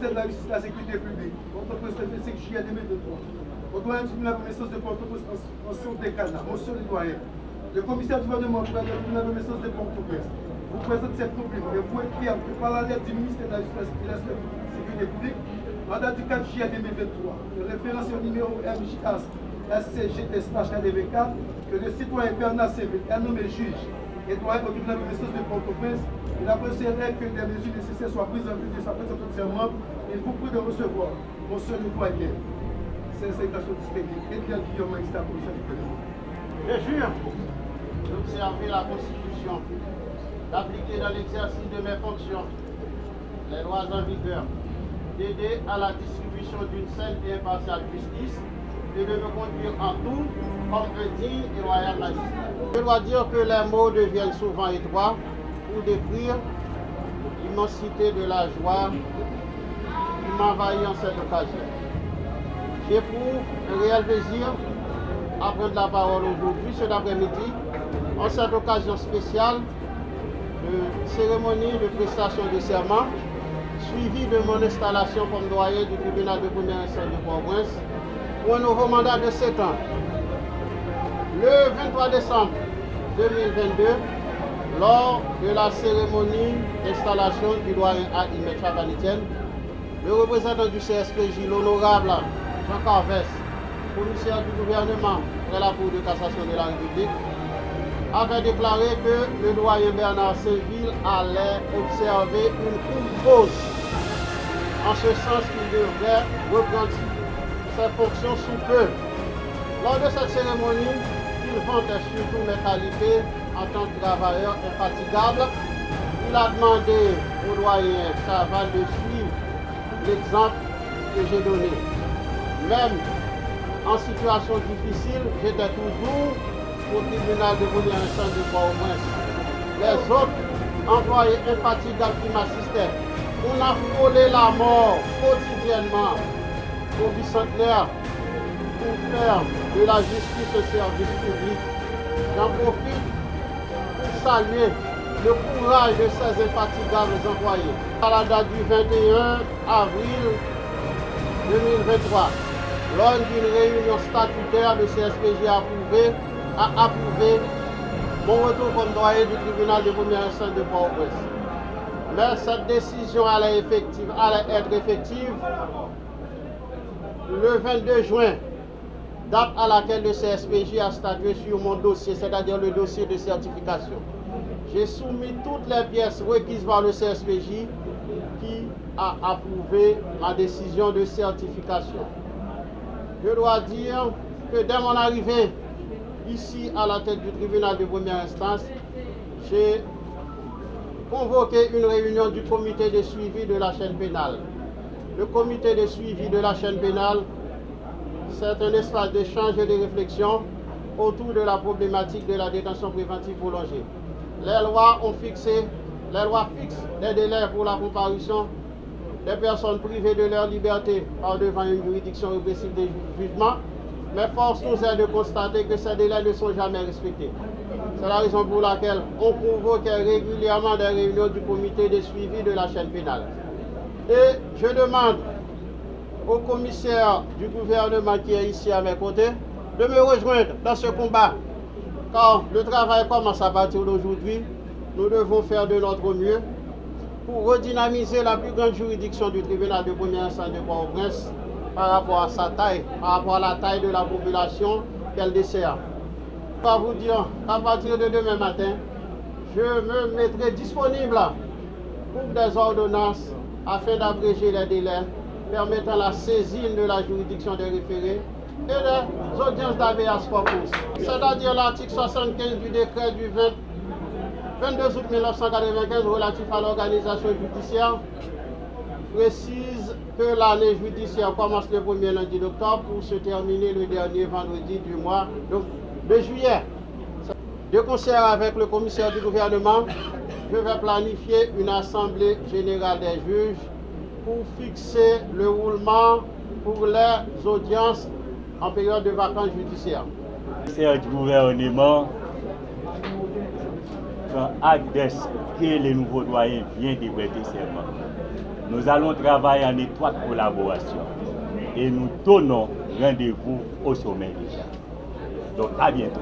ministère de la Justice et de la Sécurité publique, Port-au-Prince le 25 juillet 2023. Au doyen du tribunal de naissance de Port-au-Prince en son décana, monsieur le doyen, le commissaire du gouvernement du tribunal de naissance de Port-au-Prince vous présente cette tribune et vous écrire que par la lettre du ministère de la Justice et de la Sécurité publique, en date du 4 juillet 2023, de référence au numéro MJAS SCGS-KDV4, que le citoyen Bernard Séville est nommé juge et doyen au tribunal de naissance de Port-au-Prince, il apprécierait que des mesures nécessaires soient prises en vue de sa présence de serment. Il vous prie de recevoir, monsieur le doyen, ces salutations disponibles et bien Guillaume Magistrat, commissaire du gouvernement. Je jure d'observer la Constitution, d'appliquer dans l'exercice de mes fonctions les lois en vigueur, d'aider à la distribution d'une saine et impartiale justice et de me conduire en tout comme un digne et loyal magistrat. Je dois dire que les mots deviennent souvent étroits pour décrire l'immensité de la joie qui m'envahit en cette occasion. J'éprouve un réel plaisir à prendre la parole aujourd'hui, cet après-midi, en cette occasion spéciale de cérémonie de prestation de serment, suivie de mon installation comme doyen du tribunal de première instance de Port-au-Prince pour un nouveau mandat de 7 ans. Le 23 décembre 2022, lors de la cérémonie d'installation du doyen Ahmed Chavanitienne, le représentant du CSPJ, l'honorable Jean Carves, commissaire du gouvernement près la Cour de cassation de la République, avait déclaré que le doyen Bernard Séville allait observer une courte pause, en ce sens qu'il devrait reprendre ses fonctions sous peu. Lors de cette cérémonie, il vantait surtout mes qualités en tant que travailleur infatigable. Il a demandé au doyen Chaval de suivre l'exemple que j'ai donné. Même en situation difficile, j'étais toujours au tribunal de première instance de Port-au-Prince. Les autres employés infatigables qui m'assistaient, on a frôlé la mort quotidiennement au bicentenaire pour faire de la justice un service public. J'en profite pour saluer le courage de ces infatigables employés. À la date du 21 avril 2023, lors d'une réunion statutaire, le CSPJ a approuvé mon retour comme doyen du tribunal de première instance de Port-au-Prince. Mais cette décision allait être effective le 22 juin, date à laquelle le CSPJ a statué sur mon dossier, c'est-à-dire le dossier de certification. J'ai soumis toutes les pièces requises par le CSPJ qui a approuvé ma décision de certification. Je dois dire que dès mon arrivée ici à la tête du tribunal de première instance, j'ai convoqué une réunion du comité de suivi de la chaîne pénale. Le comité de suivi de la chaîne pénale, c'est un espace d'échange et de réflexion autour de la problématique de la détention préventive prolongée. Les lois fixent des délais pour la comparution des personnes privées de leur liberté par devant une juridiction répressive de jugement, mais force nous est de constater que ces délais ne sont jamais respectés. C'est la raison pour laquelle on convoquait régulièrement des réunions du comité de suivi de la chaîne pénale. Et je demande au commissaire du gouvernement qui est ici à mes côtés de me rejoindre dans ce combat. Car le travail commence à partir d'aujourd'hui. Nous devons faire de notre mieux pour redynamiser la plus grande juridiction du tribunal de première instance de Port-au-Prince par rapport à sa taille, par rapport à la taille de la population qu'elle dessert. Je vais vous dire qu'à partir de demain matin, je me mettrai disponible pour des ordonnances afin d'abréger les délais permettant la saisine de la juridiction des référés et des audiences d'habeas corpus. C'est-à-dire l'article 75 du décret du 22 août 1995 relatif à l'organisation judiciaire précise que l'année judiciaire commence le premier lundi d'octobre pour se terminer le dernier vendredi du mois de juillet. De concert avec le commissaire du gouvernement, je vais planifier une assemblée générale des juges pour fixer le roulement pour les audiences en période de vacances judiciaires. C'est du gouvernement, quand Agdes, qui est le nouveau doyen, vient de prêter serment. Nous allons travailler en étroite collaboration et nous donnons rendez-vous au sommet déjà. Donc à bientôt.